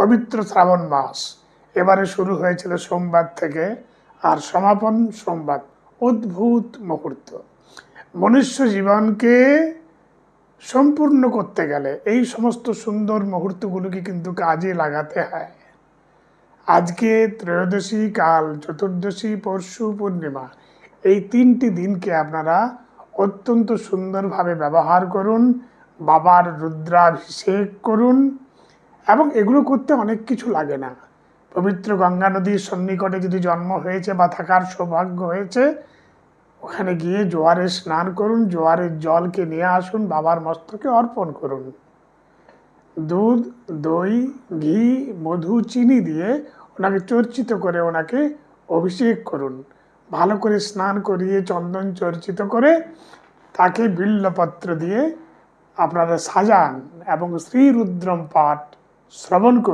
পবিত্র শ্রাবণ মাস এবারে শুরু হয়েছিল সোমবার থেকে, আর সমাপন সোমবার। অদ্ভুত মুহূর্ত। মনুষ্য জীবনকে সম্পূর্ণ করতে গেলে এই সমস্ত সুন্দর মুহূর্তগুলোকে কিন্তু কাজে লাগাতে হয়। আজকে ত্রয়োদশী, কাল চতুর্দশী, পরশু পূর্ণিমা, এই 3টি দিনকে আপনারা অত্যন্ত সুন্দরভাবে ব্যবহার করুন। বাবার রুদ্রাভিষেক করুন, এবং এগুলো করতে অনেক কিছু লাগে না। পবিত্র গঙ্গা নদীর সন্নিকটে যদি জন্ম হয়েছে বা থাকার সৌভাগ্য হয়েছে, ওখানে গিয়ে জোয়ারে স্নান করুন, জোয়ারের জলকে নিয়ে আসুন, বাবার মস্তকে অর্পণ করুন। দুধ, দই, ঘি, মধু, চিনি দিয়ে ওনাকে চর্চিত করে ওনাকে অভিষেক করুন। ভালো করে স্নান করিয়ে চন্দন চর্চিত করে তাকে বিল্লপত্র দিয়ে আপনারা সাজান এবং শ্রীরুদ্রম পাঠ শ্রবণ করুন।